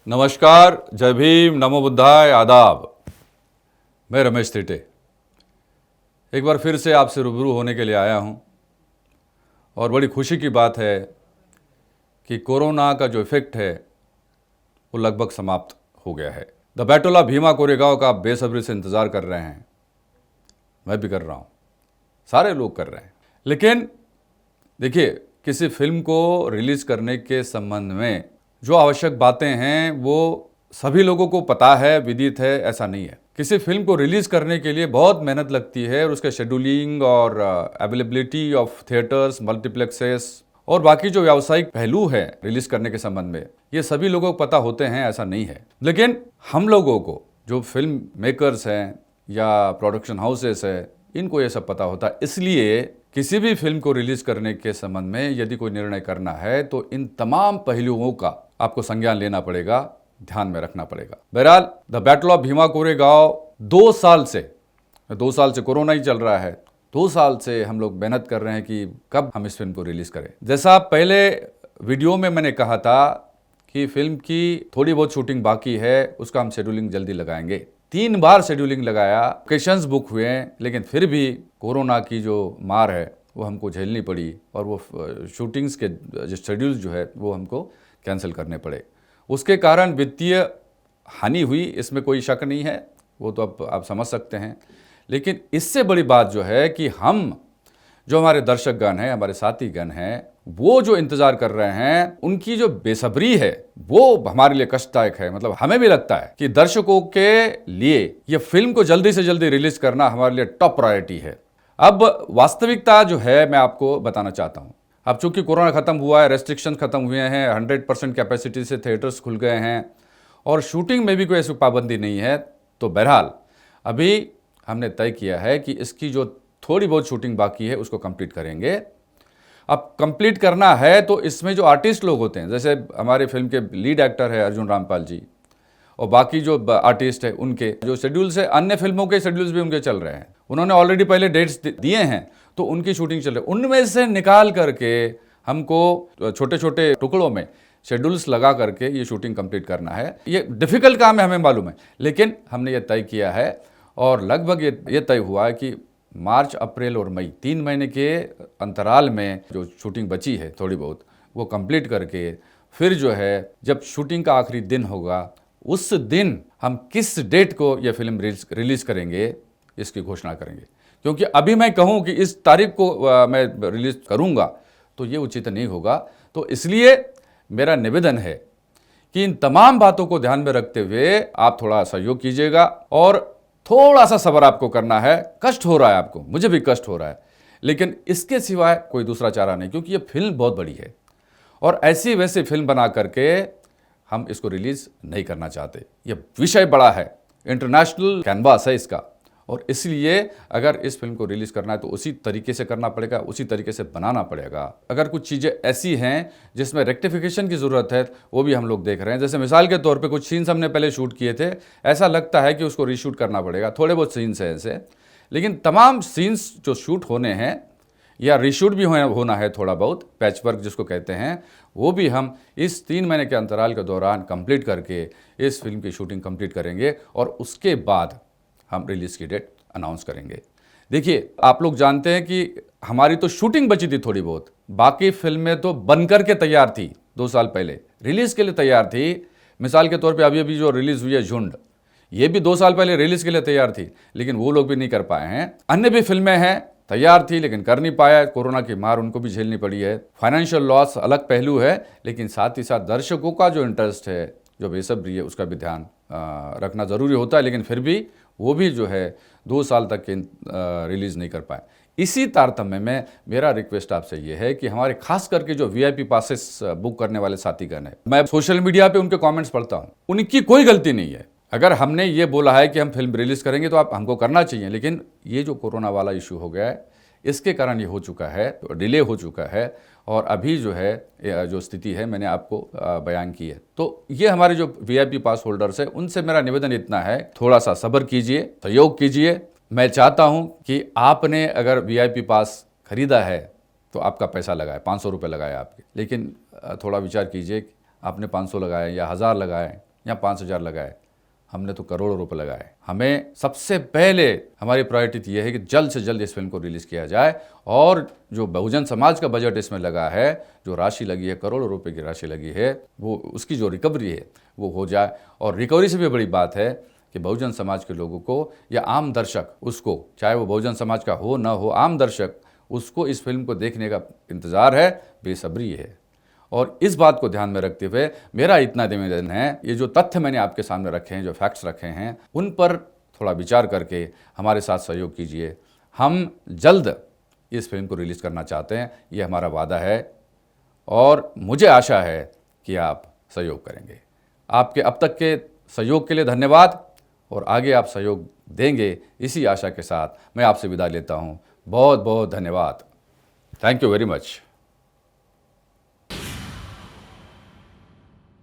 नमस्कार, जय भीम, नमो बुद्धाय, आदाब। मैं रमेश थिटे एक बार फिर से आपसे रूबरू होने के लिए आया हूं और बड़ी खुशी की बात है कि कोरोना का जो इफेक्ट है वो लगभग समाप्त हो गया है। The battle of Bhima Koregaon का आप बेसब्री से इंतज़ार कर रहे हैं, मैं भी कर रहा हूं, सारे लोग कर रहे हैं। लेकिन देखिए, किसी फिल्म को रिलीज़ करने के संबंध में जो आवश्यक बातें हैं वो सभी लोगों को पता है, विदित है, ऐसा नहीं है। किसी फिल्म को रिलीज़ करने के लिए बहुत मेहनत लगती है और उसके शेड्यूलिंग और अवेलेबिलिटी ऑफ थिएटर्स, मल्टीप्लेक्सेस और बाकी जो व्यावसायिक पहलू है रिलीज़ करने के संबंध में, ये सभी लोगों को पता होते हैं, ऐसा नहीं है। लेकिन हम लोगों को, जो फिल्म मेकर्स हैं या प्रोडक्शन हाउसेस है, इनको ये सब पता होता है। इसलिए किसी भी फिल्म को रिलीज़ करने के संबंध में यदि कोई निर्णय करना है तो इन तमाम पहलुओं का आपको संज्ञान लेना पड़ेगा, ध्यान में रखना पड़ेगा। बहरहाल, the battle of Bhima Koregaon 2 साल से कोरोना ही चल रहा है। 2 साल से हम लोग मेहनत कर रहे हैं कि कब हम इस फिल्म को रिलीज़ करें। जैसा पहले वीडियो में मैंने कहा था कि फिल्म की थोड़ी बहुत शूटिंग बाकी है, उसका हम शेड्यूलिंग जल्दी लगाएंगे। 3 बार शेड्यूलिंग लगाया, लोकेशंस बुक हुए, लेकिन फिर भी कोरोना की जो मार है वो हमको झेलनी पड़ी और वो शूटिंग्स के जो शेड्यूल्स जो है वो हमको कैंसिल करने पड़े। उसके कारण वित्तीय हानि हुई, इसमें कोई शक नहीं है, वो तो अब आप समझ सकते हैं। लेकिन इससे बड़ी बात जो है कि हम जो हमारे दर्शकगण हैं, हमारे साथीगण हैं, वो जो इंतजार कर रहे हैं, उनकी जो बेसब्री है वो हमारे लिए कष्टदायक है। मतलब हमें भी लगता है कि दर्शकों के लिए ये फिल्म को जल्दी से जल्दी रिलीज करना हमारे लिए टॉप प्रायोरिटी है। अब वास्तविकता जो है मैं आपको बताना चाहता हूं। अब चूंकि कोरोना खत्म हुआ है, रेस्ट्रिक्शन खत्म हुए हैं, 100% कैपेसिटी से थिएटर्स खुल गए हैं और शूटिंग में भी कोई ऐसी पाबंदी नहीं है, तो बहरहाल अभी हमने तय किया है कि इसकी जो थोड़ी बहुत शूटिंग बाकी है उसको कंप्लीट करेंगे। अब कंप्लीट करना है तो इसमें जो आर्टिस्ट लोग होते हैं, जैसे हमारे फिल्म के लीड एक्टर है अर्जुन रामपाल जी और बाकी जो आर्टिस्ट है, उनके जो शेड्यूल्स है, अन्य फिल्मों के शेड्यूल्स भी उनके चल रहे हैं, उन्होंने ऑलरेडी पहले डेट्स दिए हैं, तो उनकी शूटिंग चल रही है। उनमें से निकाल करके हमको छोटे छोटे टुकड़ों में शेड्यूल्स लगा करके ये शूटिंग कंप्लीट करना है। ये डिफिकल्ट काम है, हमें मालूम है, लेकिन हमने ये तय किया है और लगभग ये तय हुआ है कि मार्च, अप्रैल और मई 3 महीने के अंतराल में जो शूटिंग बची है थोड़ी बहुत, वो कंप्लीट करके फिर जो है जब शूटिंग का आखिरी दिन होगा उस दिन हम किस डेट को यह फिल्म रिलीज़ करेंगे इसकी घोषणा करेंगे। क्योंकि अभी मैं कहूँ कि इस तारीख को मैं रिलीज़ करूँगा तो ये उचित नहीं होगा। तो इसलिए मेरा निवेदन है कि इन तमाम बातों को ध्यान में रखते हुए आप थोड़ा सहयोग कीजिएगा और थोड़ा सा सब्र आपको करना है। कष्ट हो रहा है आपको, मुझे भी कष्ट हो रहा है, लेकिन इसके सिवाय कोई दूसरा चारा नहीं, क्योंकि ये फिल्म बहुत बड़ी है और ऐसी वैसी फिल्म बना करके हम इसको रिलीज़ नहीं करना चाहते। ये विषय बड़ा है, इंटरनेशनल कैनवास है इसका, और इसलिए अगर इस फिल्म को रिलीज़ करना है तो उसी तरीके से करना पड़ेगा, उसी तरीके से बनाना पड़ेगा। अगर कुछ चीज़ें ऐसी हैं जिसमें रेक्टिफिकेशन की ज़रूरत है वो भी हम लोग देख रहे हैं। जैसे मिसाल के तौर पे कुछ सीन्स हमने पहले शूट किए थे, ऐसा लगता है कि उसको रीशूट करना पड़ेगा। थोड़े बहुत सीन्स हैं ऐसे, लेकिन तमाम सीन्स जो शूट होने हैं या रीशूट भी होना है, थोड़ा बहुत पैचवर्क जिसको कहते हैं, वो भी हम इस 3 महीने के अंतराल के दौरान कंप्लीट करके इस फिल्म की शूटिंग कंप्लीट करेंगे और उसके बाद हम रिलीज़ की डेट अनाउंस करेंगे। देखिए, आप लोग जानते हैं कि हमारी तो शूटिंग बची थी थोड़ी बहुत, बाकी फिल्में तो बनकर के तैयार थी, 2 साल पहले रिलीज़ के लिए तैयार थी। मिसाल के तौर पे अभी जो रिलीज़ हुई है झुंड, ये भी 2 साल पहले रिलीज़ के लिए तैयार थी, लेकिन वो लोग भी नहीं कर पाए हैं। अन्य भी फिल्में हैं तैयार थी लेकिन कर नहीं पाया, कोरोना की मार उनको भी झेलनी पड़ी है। फाइनेंशियल लॉस अलग पहलू है, लेकिन साथ ही साथ दर्शकों का जो इंटरेस्ट है, जो बेसब्री है, उसका भी ध्यान रखना ज़रूरी होता है। लेकिन फिर भी वो भी जो है 2 साल तक रिलीज़ नहीं कर पाए। इसी तारतम्य में मेरा रिक्वेस्ट आपसे ये है कि हमारे खास करके जो वीआईपी पासेस बुक करने वाले साथीगण हैं, मैं सोशल मीडिया पे उनके कमेंट्स पढ़ता हूँ, उनकी कोई गलती नहीं है। अगर हमने ये बोला है कि हम फिल्म रिलीज़ करेंगे तो आप हमको करना चाहिए, लेकिन ये जो कोरोना वाला इशू हो गया है इसके कारण ये हो चुका है, तो डिले हो चुका है और अभी जो है जो स्थिति है मैंने आपको बयान की है। तो ये हमारे जो वीआईपी पास होल्डर्स है उनसे मेरा निवेदन इतना है, थोड़ा सा सब्र कीजिए, सहयोग कीजिए। मैं चाहता हूं कि आपने अगर वीआईपी पास खरीदा है तो आपका पैसा लगाए, 500 रुपये लगाए आपके, लेकिन थोड़ा विचार कीजिए, आपने 500 लगाए या 1000 लगाए या 5,000 लगाए, हमने तो करोड़ों रुपए लगाए। हमें सबसे पहले हमारी प्रायोरिटी ये है कि जल्द से जल्द इस फिल्म को रिलीज़ किया जाए और जो बहुजन समाज का बजट इसमें लगा है, जो राशि लगी है, करोड़ों रुपए की राशि लगी है, वो उसकी जो रिकवरी है वो हो जाए। और रिकवरी से भी बड़ी बात है कि बहुजन समाज के लोगों को या आम दर्शक उसको, चाहे वो बहुजन समाज का हो ना हो, आम दर्शक उसको इस फिल्म को देखने का इंतज़ार है, बेसब्री है। और इस बात को ध्यान में रखते हुए मेरा इतना निवेदन है, ये जो तथ्य मैंने आपके सामने रखे हैं, जो फैक्ट्स रखे हैं, उन पर थोड़ा विचार करके हमारे साथ सहयोग कीजिए। हम जल्द इस फिल्म को रिलीज़ करना चाहते हैं, ये हमारा वादा है और मुझे आशा है कि आप सहयोग करेंगे। आपके अब तक के सहयोग के लिए धन्यवाद और आगे आप सहयोग देंगे, इसी आशा के साथ मैं आपसे विदा लेता हूँ। बहुत बहुत धन्यवाद। Thank you very much.